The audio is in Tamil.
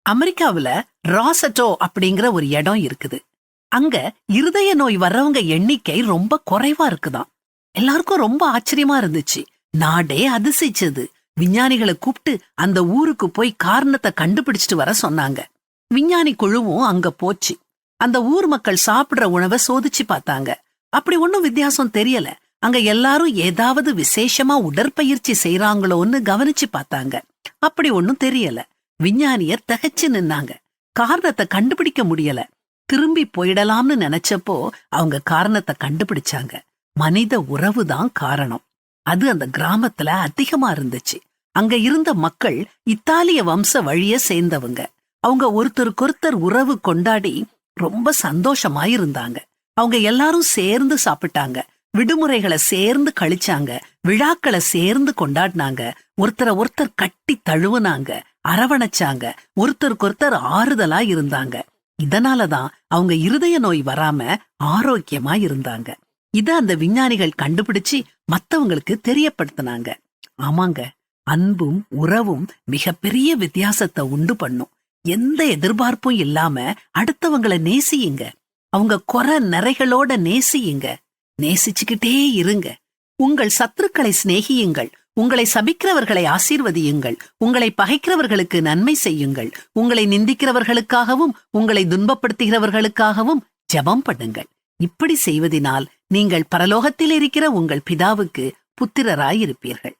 அமெரிக்காவுல ராசட்டோ அப்படிங்கிற ஒரு இடம் இருக்குது. அங்க இருதய நோய் வர்றவங்க எண்ணிக்கை ரொம்ப குறைவா இருக்குதாம். எல்லாருக்கும் ரொம்ப ஆச்சரியமா இருந்துச்சு. நாடே அதிசயிச்சது. விஞ்ஞானிகளை கூப்பிட்டு அந்த ஊருக்கு போய் காரணத்தை கண்டுபிடிச்சிட்டு வர சொன்னாங்க. விஞ்ஞானி குழுவும் அங்க போச்சு. அந்த ஊர் மக்கள் சாப்பிடுற உணவை சோதிச்சு பார்த்தாங்க. அப்படி ஒண்ணும் வித்தியாசம் தெரியல. அங்க எல்லாரும் ஏதாவது விசேஷமா உடற்பயிற்சி செய்யறாங்களோன்னு கவனிச்சு பார்த்தாங்க. அப்படி ஒண்ணும் தெரியல. விஞ்ஞானியர் திகைச்சு நின்னாங்க. காரணத்தை கண்டுபிடிக்க முடியல. திரும்பி போயிடலாம்னு நினைச்சப்போ அவங்க காரணத்தை கண்டுபிடிச்சாங்க. மனித உறவுதான் காரணம். அது அந்த கிராமத்துல அதிகமா இருந்துச்சு. அங்க இருந்த மக்கள் இத்தாலிய வம்ச வழிய சேர்ந்தவங்க. அவங்க ஒருத்தருக்கொருத்தர் உறவு கொண்டாடி ரொம்ப சந்தோஷமா இருந்தாங்க. அவங்க எல்லாரும் சேர்ந்து சாப்பிட்டாங்க. விடுமுறைகளை சேர்ந்து கழிச்சாங்க. விழாக்களை சேர்ந்து கொண்டாடினாங்க. ஒருத்தர் கட்டி தழுவுனாங்க, அரவணைச்சாங்க. ஒருத்தருக்கொருத்தர் ஆறுதலா இருந்தாங்க. இதனாலதான் அவங்க இருதய நோய் வராம ஆரோக்கியமா இருந்தாங்க. இத அந்த விஞ்ஞானிகள் கண்டுபிடிச்சு மத்தவங்களுக்கு தெரியப்படுத்தினாங்க. ஆமாங்க, அன்பும் உறவும் மிகப்பெரிய வித்தியாசத்தை உண்டு பண்ணும். எந்த எதிர்பார்ப்பும் இல்லாம அடுத்தவங்களை நேசியுங்க. அவங்க குறை நிறைகளோட நேசியுங்க. நேசிச்சுக்கிட்டே இருங்க. உங்கள் சத்துருக்களை சிநேகியுங்கள். உங்களை சபிக்கிறவர்களை ஆசீர்வதியுங்கள். உங்களை பகைக்கிறவர்களுக்கு நன்மை செய்யுங்கள். உங்களை நிந்திக்கிறவர்களுக்காகவும் உங்களை துன்பப்படுத்துகிறவர்களுக்காகவும் ஜெபம் பண்ணுங்கள். இப்படி செய்வதினால் நீங்கள் பரலோகத்தில் இருக்கிற உங்கள் பிதாவுக்கு புத்திரராயிருப்பீர்கள்.